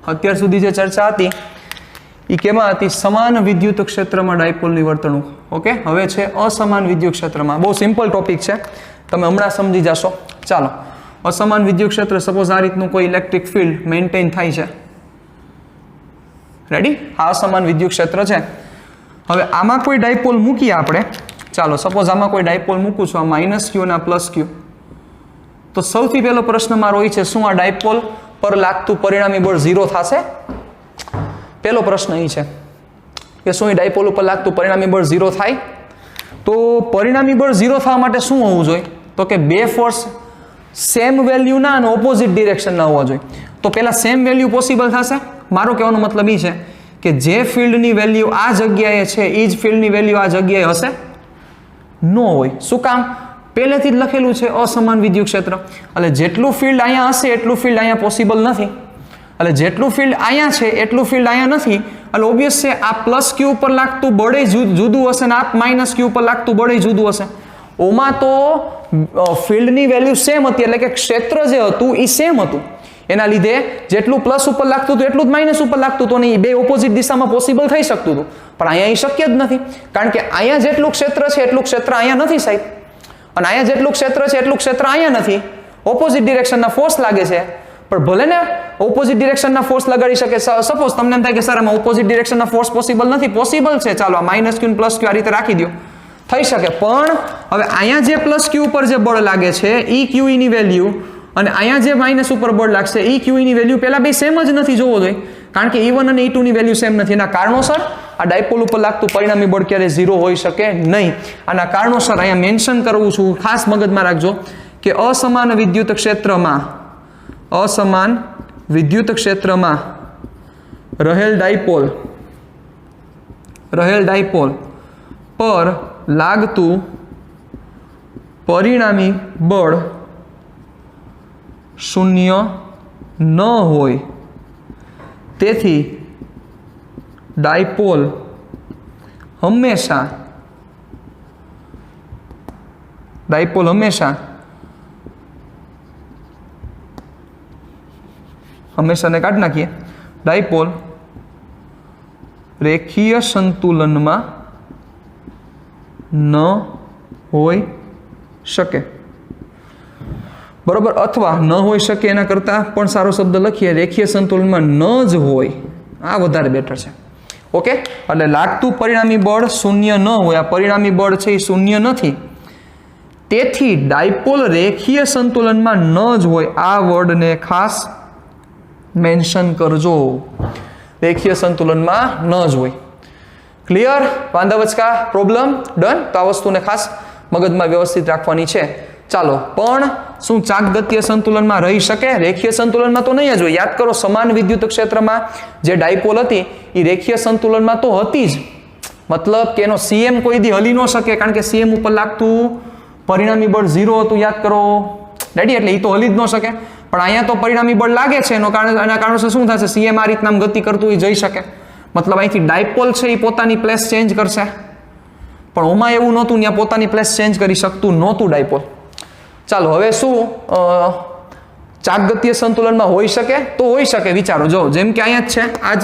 અત્યાર સુધી જે ચર્ચા હતી એ કેમાં હતી? સમાન વિદ્યુત ક્ષેત્રમાં ડાયપોલની વર્તણૂક. ઓકે, હવે છે અસમાન વિદ્યુત ક્ષેત્રમાં. બહુ સિમ્પલ ટોપિક છે, તમે હમણાં સમજી જશો. ચાલો, અસમાન વિદ્યુત ક્ષેત્ર, સપોઝ આ રીતનું કોઈ ઇલેક્ટ્રિક ફિલ્ડ મેન્ટેન થાય છે. રેડી? આ અસમાન વિદ્યુત ક્ષેત્ર છે. હવે આમાં કોઈ ડાયપોલ મૂકીએ આપણે. ચાલો સપોઝ આમાં કોઈ ડાયપોલ મૂકું છું, આ માઇનસ ક્યુ અને પ્લસ ક્યુ. તો સૌથી પહેલો પ્રશ્ન મારો એ છે, શું આ ડાયપોલ પર લાગતું પરિણામી બળ 0 થશે? પહેલો પ્રશ્ન એ છે કે શું એ ડાયપોલ ઉપર લાગતું પરિણામી બળ 0 થાય? તો પરિણામી બળ 0 થવા માટે શું હોવું જોઈએ? તો કે બે ફોર્સ સેમ વેલ્યુના અને ઓપોઝિટ ડિરેક્શનના હોવા જોઈએ. તો પહેલા સેમ વેલ્યુ પોસિબલ થશે. મારો કહેવાનો મતલબ એ છે કે જે ફિલ્ડની વેલ્યુ આ જગ્યાએ છે એ જ ફિલ્ડની વેલ્યુ આ જગ્યાએ હશે? નો હોય. શું કામ? પહેલેથી જ લખેલું છે અસમાન વિદ્યુત ક્ષેત્ર. એટલે જેટલું ફિલ્ડ અહીંયા હશે એટલું ફિલ્ડ અહીંયા પોસિબલ નથી. એટલે જેટલું ફિલ્ડ અહીંયા છે એટલું ફિલ્ડ અહીંયા નથી. એટલે ઓબ્વિયસ છે આ પ્લસ ક્યુ ઉપર લાગતું બળે જુદું હશે ને આ માઇનસ ક્યુ ઉપર લાગતું બળે જુદું હશે. ઓમાં તો ફિલ્ડની વેલ્યુ સેમ હતી, એટલે કે ક્ષેત્ર જે હતું એ સેમ હતું. એના લીધે જેટલું પ્લસ ઉપર લાગતું હતું એટલું જ માઇનસ ઉપર લાગતું હતું, અને એ બે ઓપોઝિટ દિશામાં પોસિબલ થઈ શકતું હતું. પણ અહીંયા એ શક્ય જ નથી, કારણ કે અહીંયા જેટલું ક્ષેત્ર છે એટલું ક્ષેત્ર અહીંયા નથી સાહેબ, અને અહીંયા જેટલું ક્ષેત્ર છે એટલું ક્ષેત્ર અહીંયા નથી. ઓપોઝિટ ડિરેક્શનના ફોર્સ લાગે છે, પણ ભલે ને ઓપોઝિટ ડિરેક્શનના ફોર્સ લગાડી શકે. સપોઝ તમને એમ થાય કે સર આમાં ઓપોઝિટ ડિરેક્શનના ફોર્સ પોસિબલ નથી. પોસિબલ છે. ચાલો આ માઇનસ ક્યુ પ્લસ ક્યુ આ રીતે રાખી દો, થઈ શકે. પણ હવે અહીંયા જે પ્લસ ક્યુ ઉપર જે બળ લાગે છે ઈ ક્યુ ની વેલ્યુ, અને અહીંયા જે માઇનસ ઉપર બળ લાગશે ઈ ક્યુ ની વેલ્યુ પહેલા બે સેમ જ નથી જોવો જોઈએ, કારણ કે E1 અને E2 ની વેલ્યુ સેમ નથી. એના કારણોસર આ ડાયપોલ ઉપર લાગતું પરિણામી બળ ક્યારે 0 હોઈ શકે નહીં. આના કારણોસર અહીંયા મેન્શન કરવું છું, ખાસ મગજમાં રાખજો કે અસમાન વિદ્યુત ક્ષેત્રમાં રહેલ ડાયપોલ પર લાગતું પરિણામી બળ 0 ન હોય. તેથી ડાયપોલ હંમેશા ને કાઢી નાખીએ. ડાયપોલ રેખીય સંતુલનમાં ન હોઈ શકે. બરોબર? અથવા ન હોઈ શકે એના કરતાં પણ સારો શબ્દ લખીએ, રેખીય સંતુલનમાં ન જ હોય. આ વધારે બેટર છે. ઓકે, એટલે લાગતું પરિણામી બળ 0 ન હોય. આ પરિણામી બળ છે એ 0 નથી. તેથી ડાયપોલ રેખીય સંતુલનમાં ન જ હોય. આ વર્ડને ખાસ મેન્શન કરજો. રેખીય સંતુલનમાં ન જ હોય. ક્લિયર? વાંધા વચકા પ્રોબ્લેમ? ડન. તો આ વસ્તુને ખાસ મગજમાં વ્યવસ્થિત રાખવાની છે. ચાલો, પણ શું ચાકગતીય સંતુલનમાં રહી શકે? રેખીય સંતુલનમાં તો નહીં જ હોય. યાદ કરો, સમાન વિદ્યુત ક્ષેત્રમાં જે ડાયપોલ હતી એ રેખીય સંતુલનમાં તો હતી જ. મતલબ કે એનો CM કોઈ દી હલી ન શકે, કારણ કે CM ઉપર લાગતું પરિણામી બળ 0 હતું. યાદ કરો રેડી? એટલે એ તો હલી જ ન શકે. પણ અહીંયા તો પરિણામી બળ લાગે છે, એના કારણોસર શું થશે? CM આ રીતના ગતિ કરતું એ જઈ શકે. મતલબ અહીંથી ડાયપોલ છે એ પોતાની પ્લેસ ચેન્જ કરશે. પણ ઓમાં એવું નહોતું, ત્યાં પોતાની પ્લેસ ચેન્જ કરી શકતું નહોતું ડાયપોલ. ચાલો હવે શું ચાકગતીય સંતુલનમાં હોઈ શકે તો હોઈ શકે. વિચારો, જો જેમ કે અહીંયા જ છે,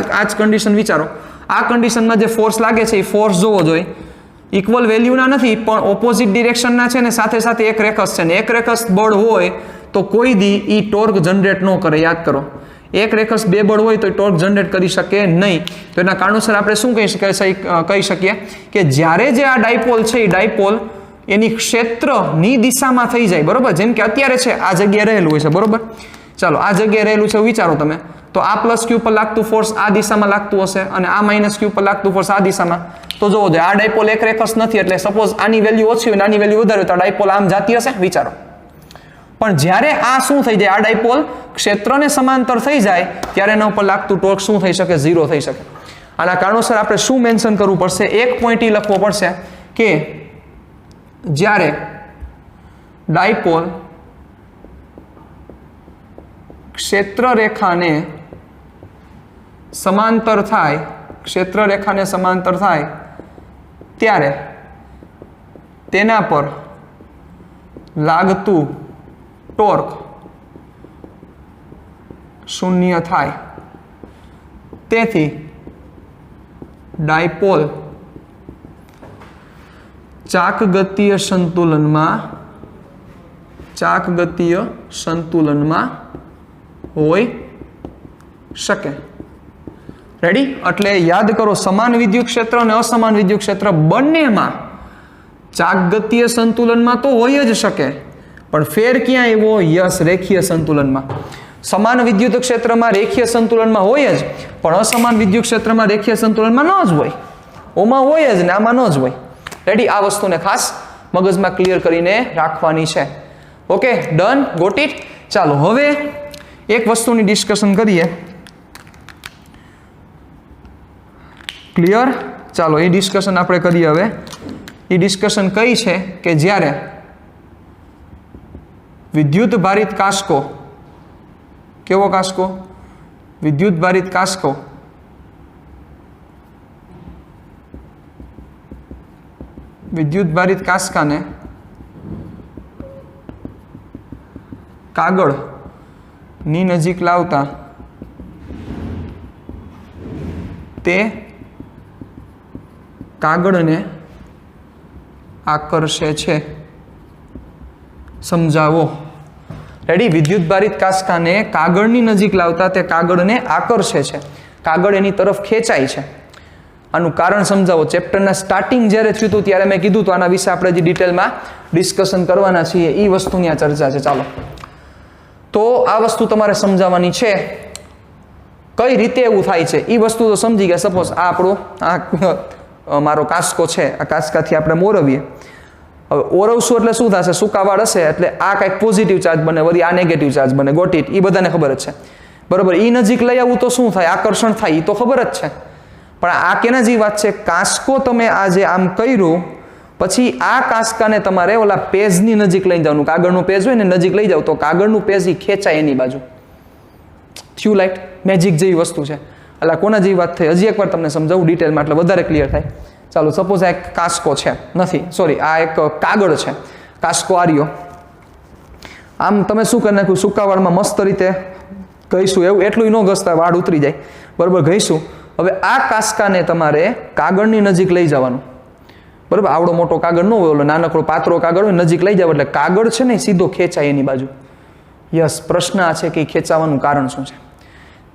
આ જ કન્ડિશન વિચારો. આ કન્ડિશનમાં જે ફોર્સ લાગે છે એ ફોર્સ જોવો જોઈએ, ઇક્વલ વેલ્યુના નથી પણ ઓપોઝિટ ડિરેક્શનના છે ને સાથે સાથે એક રેખસ છે ને એક રેખસ બળ હોય તો કોઈ દી ઈ ટોર્ક જનરેટ ન કરે. યાદ કરો, એક રેખસ બે બળ હોય તો ટોર્ક જનરેટ કરી શકે નહીં. તો એના કારણોસર આપણે શું કહી શકીએ કે જ્યારે જે આ ડાયપોલ છે એ ડાયપોલ એની ક્ષેત્રની દિશામાં થઈ જાય. બરોબર, જેમ કે અત્યારે છે આ જગ્યાએ રહેલું હોય છે. બરોબર, ચાલો આ જગ્યાએ રહેલું છે વિચારો તમે, તો આ પ્લસ ક્યુ પર લાગતું ફોર્સ આ દિશામાં લાગતું હશે અને આ માઇનસ ક્યુ પર લાગતું ફોર્સ આ દિશામાં. તો જોવો જોઈએ, આ ડાયપોલ એક રેખસ નથી એટલે સપોઝ આની વેલ્યુ ઓછી હોય આની વેલ્યુ વધારે હોય તો ડાયપોલ આમ જાતી હશે. વિચારો, પણ જ્યારે આ શું થઈ જાય, આ ડાયપોલ ક્ષેત્રને સમાંતર થઈ જાય ત્યારે એના ઉપર લાગતું ટોર્ક શું થઈ શકે, 0 થઈ શકે. આના કારણોસર આપણે શું મેન્શન કરવું પડશે, એક પોઈન્ટ ઈ લખવો પડશે કે જ્યારે ડાયપોલ ક્ષેત્ર રેખાને સમાંતર થાય, ક્ષેત્ર રેખાને સમાંતર થાય ત્યારે તેના પર લાગતું ટોર્ક શૂન્ય થાય. તેથી ડાયપોલ ચાકગતીય સંતુલનમાં હોઈ શકે. રેડી? એટલે યાદ કરો, સમાન વિદ્યુત ક્ષેત્ર અને અસમાન વિદ્યુત ક્ષેત્ર બંનેમાં ચાકગતીય સંતુલનમાં તો હોય જ શકે, પણ ફેર ક્યાં આવ્યો? યસ, રેખીય સંતુલનમાં. સમાન વિદ્યુત ક્ષેત્રમાં રેખીય સંતુલનમાં હોય જ, પણ અસમાન વિદ્યુત ક્ષેત્રમાં રેખીય સંતુલનમાં ન જ હોય. ઓમાં હોય જ ને આમાં ન જ હોય. રેડી? આ વસ્તુને ખાસ મગજમાં ક્લિયર કરીને રાખવાની છે. Okay, done, got it. ચાલો હવે એક વસ્તુની ડિસ્કશન કરીએ. ક્લિયર? ચાલો એ ડિસ્કશન આપણે કરીએ. હવે એ ડિસ્કશન કઈ છે કે જ્યારે વિદ્યુત ભારિત કાસ્કો, કેવો કાસ્કો? વિદ્યુત ભારિત કાસ્કો વિદ્યુત ભારિત કાસ્કાને કાગળની નજીક લાવતા તે કાગળને આકર્ષે છે. સમજાવો. રેડી? વિદ્યુત ભારિત કાસ્કાને કાગળની નજીક લાવતા તે કાગળને આકર્ષે છે, કાગળ એની તરફ ખેંચાય છે. આનું કારણ સમજાવો. ચેપ્ટરના સ્ટાર્ટિંગ જ્યારે થયું હતું ત્યારે મેં કીધું તો આના વિશે આપણે જે ડિટેલમાં ડિસ્કશન કરવાના છીએ એ વસ્તુની આ ચર્ચા છે. ચાલો, તો આ વસ્તુ તમારે સમજાવવાની છે. કઈ રીતે એવું થાય છે એ વસ્તુ તો સમજી ગયા. સપોઝ આ આપણો મારો કાસ્કો છે, આ કાસ્કાથી આપણે મોરવીએ. હવે ઓરવશું એટલે શું થશે? સૂકાવાળ હશે એટલે આ કંઈક પોઝિટિવ ચાર્જ બને, વળી આ નેગેટિવ ચાર્જ બને. Got it? એ બધાને ખબર જ છે. બરોબર? એ નજીક લઈ આવવું તો શું થાય? આકર્ષણ થાય, એ તો ખબર જ છે. પણ આ કેના જેવી વાત છે? કાસ્કો તમે આ જે આમ કર્યું પછી આ કાસ્કાને તમારે ઓલા પેજની નજીક લઈ જવાનું. કાગળનું પેજ હોય ને નજીક લઈ જાવ તો કાગળનું પેજ એ ખેંચાય એની બાજુ. થ્યુ લાઈટ મેજિક જેવી વસ્તુ છે. એટલે કોના જેવી વાત થઈ? હજી એકવાર તમને સમજાવું ડિટેલમાં એટલે વધારે ક્લિયર થાય. ચાલો, સપોઝ આ એક કાસ્કો છે, નથી સોરી, આ એક કાગળ છે, કાસ્કો આર્યો. આમ તમે શું કરી નાખ્યું? સૂકાવાળમાં મસ્ત રીતે ઘઈશું. એવું એટલું ન ઘસતા, વાળ ઉતરી જાય. બરાબર? ઘઈશું. હવે આ કાસ્કાને તમારે કાગળની નજીક લઈ જવાનું. બરાબર? આવડો મોટો કાગળ ન હોય, ઓલો નાનકડો પાતળો કાગળ હોય, નજીક લઈ જાવ એટલે કાગળ છે ને સીધો ખેંચાય એની બાજુ. યસ, પ્રશ્ન આ છે કે ખેંચાવાનું કારણ શું છે?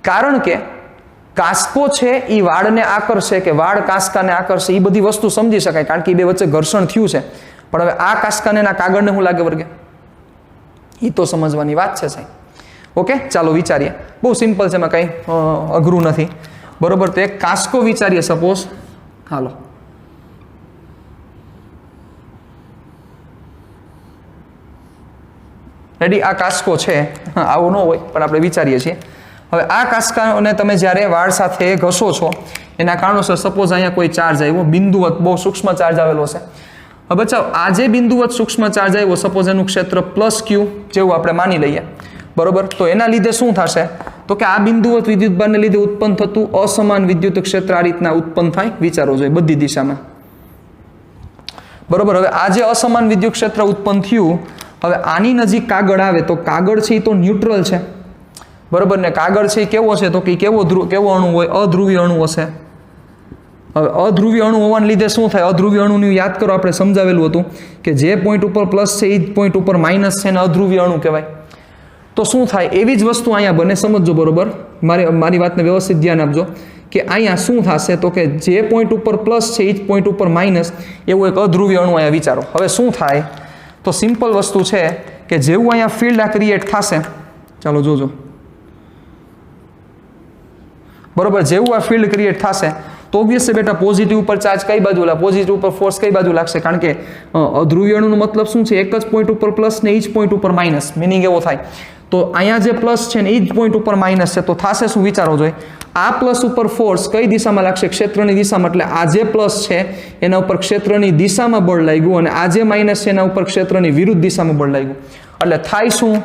કારણ કે કાસ્કો છે એ વાળને આકર્ષે કે વાળ કાસ્કાને આકર્ષે એ બધી વસ્તુ સમજી શકાય, કારણ કે એ બે વચ્ચે ઘર્ષણ થયું છે. પણ હવે આ કાસ્કાને ના કાગળને શું લાગે વર્ગે? એ તો સમજવાની વાત છે સાહેબ. ઓકે, ચાલો વિચારીએ. બહુ સિમ્પલ છે, એમાં કંઈ અઘરું નથી. બરોબર? તો એક કાસ્કો વિચારીએ. સપોઝ, હાલો, રેડી? આ કાસ્કો છે, આવું ન હોય પણ આપણે વિચારીએ છીએ. હવે આ કાસ્કાને તમે જ્યારે વાળ સાથે ઘસો છો એના કારણોસર સપોઝ અહીંયા કોઈ ચાર્જ આવ્યો, બિંદુવત બહુ સૂક્ષ્મ ચાર્જ આવેલો છે. હવે ચાલો, આ જે બિંદુવત સૂક્ષ્મ ચાર્જ આવ્યો, સપોઝ એનું ક્ષેત્ર +Q જેવું આપણે માની લઈએ. બરોબર? તો એના લીધે શું થશે? તો કે આ બિંદુવત વિદ્યુતભારને લીધે ઉત્પન્ન થતું અસમાન વિદ્યુત ક્ષેત્ર આ રીતના ઉત્પન્ન થાય. વિચારવો જોઈએ બધી દિશામાં. બરોબર? હવે આ જે અસમાન વિદ્યુત ક્ષેત્ર ઉત્પન્ન થયું હવે આની નજીક કાગળ આવે તો કાગળ છે એ તો ન્યુટ્રલ છે, બરાબર ને? કાગળ છે એ કેવો છે તો કે કેવો અણુ હોય? અધ્રુવી અણુ હશે. હવે અધ્રુવી અણુ હોવાને લીધે શું થાય? અધ્રુવી અણુનું યાદ કરો, આપણે સમજાવેલું હતું કે જે પોઈન્ટ ઉપર પ્લસ છે એ જ પોઈન્ટ ઉપર માઇનસ છે ને અધ્રુવી અણુ કહેવાય. તો શું થાય? એવી જ વસ્તુ અહીંયા બને, સમજજો બરોબર, મારી વાતને વ્યવસ્થિત ધ્યાન આપજો કે અહીંયા શું થશે તો કે જે પોઈન્ટ ઉપર પ્લસ છે એ જ પોઈન્ટ ઉપર માઇનસ, એવું એક અધ્રુવી અણુ અહીંયા વિચારો. હવે શું થાય તો સિમ્પલ વસ્તુ છે કે જેવું અહીંયા ફિલ્ડ આ ક્રિએટ થશે, ચાલો જોજો બરોબર, જેવું આ ફિલ્ડ ક્રિએટ થશે તો ઓબ્વિયસલી બેટા પોઝિટિવ ઉપર ચાર્જ કઈ બાજુ લાગે, પોઝિટિવ ઉપર ફોર્સ કઈ બાજુ લાગશે? કારણ કે અધ્રુવી અણુનો મતલબ શું છે? એક જ પોઈન્ટ ઉપર પ્લસ ને એ જ પોઈન્ટ ઉપર માઇનસ. મિનિંગ એવો થાય તો અહીંયા જે પ્લસ છે ને એ જ પોઈન્ટ ઉપર માઇનસ છે, તો થશે શું? વિચારો જોઈએ. આ પ્લસ ઉપર ફોર્સ કઈ દિશામાં લાગશે? ક્ષેત્રની દિશામાં. એટલે આ જે પ્લસ છે એના ઉપર ક્ષેત્રની દિશામાં બળ લાગ્યું અને આ જે માઇનસ છે એના ઉપર ક્ષેત્રની વિરુદ્ધ દિશામાં બળ લાગ્યું. એટલે થાય શું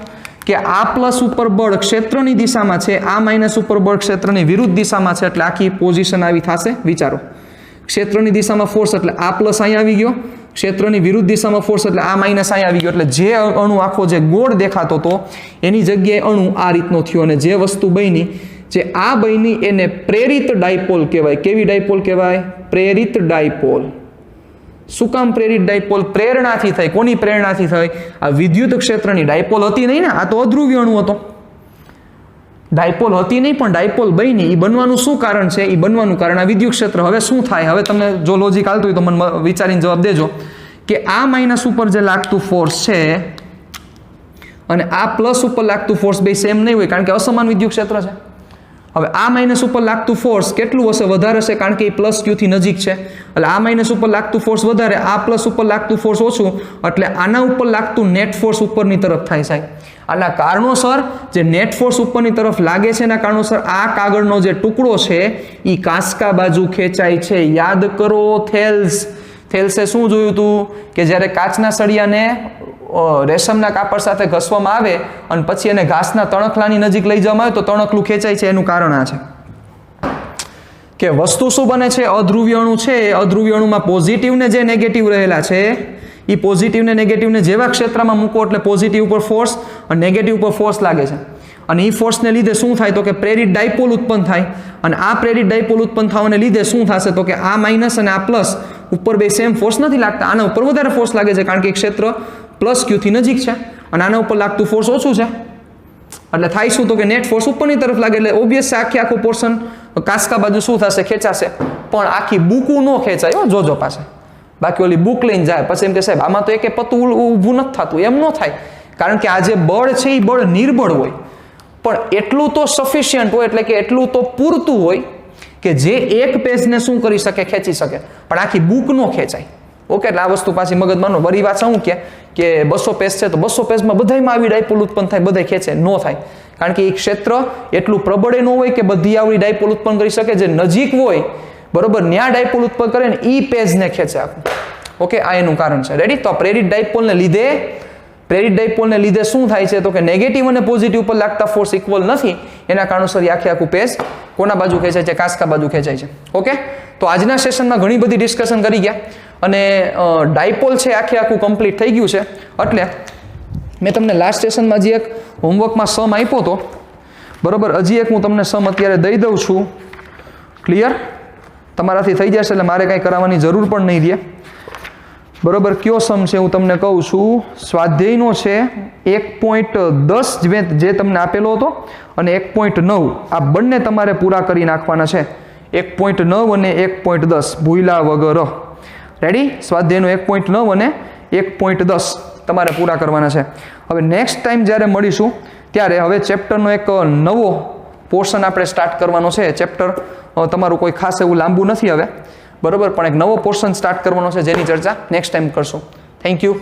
કે આ પ્લસ ઉપર બળ ક્ષેત્રની દિશામાં છે, આ માઇનસ ઉપર બળ ક્ષેત્રની વિરુદ્ધ દિશામાં છે, એટલે આખી પોઝિશન આવી થશે. વિચારો, ક્ષેત્રની દિશામાં ફોર્સ એટલે આ પ્લસ અહીંયા આવી ગયો, ક્ષેત્રની વિરુદ્ધ દિશામાં ફોર્સ એટલે આ માઇનસ અહીંયા આવી ગયો. એટલે જે અણુ આખો જે ગોળ દેખાતો હતો એની જગ્યાએ અણુ આ રીતનો થયો અને જે વસ્તુ બની, જે આ બની એને પ્રેરિત ડાયપોલ કહેવાય. કેવી ડાયપોલ કહેવાય? પ્રેરિત ડાયપોલ. શું કામ પ્રેરિત ડાયપોલ? પ્રેરણાથી થઈ. કોની પ્રેરણાથી થઈ? આ વિદ્યુત ક્ષેત્રની. ડાયપોલ હતી નહીં ને, આ તો અધ્રુવી અણુ હતો. ડાયપોલ હતી નહીં પણ ડાયપોલ બની. એ બનવાનું શું કારણ છે? એ બનવાનું કારણ આ વિદ્યુત ક્ષેત્ર. હવે શું થાય? હવે તમને જો લોજિક હાલતું હોય તો મને વિચારીને જવાબ દેજો કે આ માઇનસ ઉપર જે લાગતું ફોર્સ છે અને આ પ્લસ ઉપર લાગતું ફોર્સ બે સેમ નહીં હોય, કારણ કે અસમાન વિદ્યુત ક્ષેત્ર છે. હવે આ માઇનસ ઉપર લાગતું ફોર્સ કેટલું હશે? વધારે હશે, કારણ કે એ પ્લસ ક્યુથી નજીક છે. એટલે આ માઇનસ ઉપર લાગતું ફોર્સ વધારે, આ પ્લસ ઉપર લાગતું ફોર્સ ઓછું, એટલે આના ઉપર લાગતું નેટ ફોર્સ ઉપરની તરફ થાય સાહેબ. આના કારણોસર જે નેટ ફોર્સ ઉપરની તરફ લાગે છે એના કારણોસર આ કાગળનો જે ટુકડો છે એ કાંસકા બાજુ ખેંચાય છે. યાદ કરો થેલ્સે શું જોયું હતું કે જ્યારે કાચના સળિયાને રેશમના કાપડ સાથે ઘસવામાં આવે અને પછી એને ઘાસના તણખલાની નજીક લઈ જવામાં આવે તો તણખલું ખેંચાય છે. એનું કારણ આ છે કે વસ્તુ શું બને છે? અધ્રુવી અણુ છે. અધ્રુવી અણુમાં પોઝિટિવ ને જે નેગેટિવ રહેલા છે એ પોઝિટિવ ને નેગેટિવને જેવા ક્ષેત્રમાં મૂકો એટલે પોઝિટિવ ઉપર ફોર્સ અને નેગેટિવ ઉપર ફોર્સ લાગે છે. અને એ ફોર્સને લીધે શું થાય તો કે પ્રેરિત ડાયપોલ ઉત્પન્ન થાય. અને આ પ્રેરિત ડાયપોલ ઉત્પન્ન થવાને લીધે શું થશે તો કે આ માઇનસ અને આ પ્લસ ઉપર બે સેમ ફોર્સ નથી લાગતા. આના ઉપર વધારે ફોર્સ લાગે છે કારણ કે ક્ષેત્ર પ્લસ ક્યુથી નજીક છે અને આના ઉપર લાગતું ફોર્સ ઓછું છે. એટલે થાય શું તો કે નેટ ફોર્સ ઉપરની તરફ લાગે એટલે ઓબ્વિયસ આખું પોર્શન કાંસકા બાજુ શું થશે? ખેંચાશે. પણ આખી બુકું ન ખેંચાય, જોજો પાસે. બાકી ઓલી બુક લઈને જાય પછી એમ કે સાહેબ આમાં તો એકે પતું ઊભું નથી થતું. એમ ન થાય, કારણ કે આ જે બળ છે એ બળ નિર્બળ હોય પણ એટલું તો સફિશિયન્ટ હોય, એટલે કે એટલું તો પૂરતું હોય કે જે એક પેજને શું કરી શકે? ખેંચી શકે. પણ આખી બુક ન ખેંચાય. ઓકે, એટલે આ વસ્તુ પાછી મગજમાં નો. વળી વાત શું કે 200 પેજ છે તો 200 પેજમાં બધાયમાં આવી ડાયપોલ ઉત્પન્ન થાય, બધાય ખેંચે? ન થાય, કારણ કે એ ક્ષેત્ર એટલું પ્રબળે ન હોય કે બધી આવડી ડાયપોલ ઉત્પન્ન કરી શકે. જે નજીક હોય બરોબર ન્યા ડાયપોલ ઉત્પન્ન કરે ને એ પેજને ખેંચે આખું. ઓકે, આ એનું કારણ છે. રેડી? તો પ્રેરિત ડાયપોલને લીધે શું થાય છે તો કે નેગેટિવ અને પોઝિટિવ પર લાગતા ફોર્સ ઇક્વલ નથી. એના કારણોસર આખું પેજ કોના બાજુ ખેંચાય છે? કાંસકા બાજુ ખેંચાય છે. ઓકે, તો આજના સેશનમાં ઘણી બધી ડિસ્કશન કરી ગયા અને ડાયપોલ છે આખું કમ્પ્લીટ થઈ ગયું છે. એટલે મેં તમને લાસ્ટ સેશનમાં જે એક હોમવર્કમાં સમ આપ્યો હતો બરોબર, હજી એક હું તમને સમ અત્યારે દઈ દઉં છું. ક્લિયર? તમારાથી થઈ જશે એટલે મારે કંઈ કરાવવાની જરૂર પણ નહીં રહે. બરોબર, કયો સમ છે હું તમને કહું છું. સ્વાધ્યાયનો છે 1.10 જે તમને આપેલો હતો અને 1.9 આ બંને તમારે પૂરા કરી નાખવાના છે. 1.9 અને 1.10 ભૂલ્યા વગર. રેડી? સ્વાધ્યાયનો 1.9 અને 1.10 તમારે પૂરા કરવાના છે. હવે નેક્સ્ટ ટાઈમ જ્યારે મળીશું ત્યારે હવે ચેપ્ટરનો એક નવો પોર્શન આપણે સ્ટાર્ટ કરવાનો છે. ચેપ્ટર તમારું કોઈ ખાસ એવું લાંબુ નથી હવે બરોબર, પણ એક નવો પોર્શન સ્ટાર્ટ કરવાનો છે જેની ચર્ચા નેક્સ્ટ ટાઈમ કરશું. Thank you.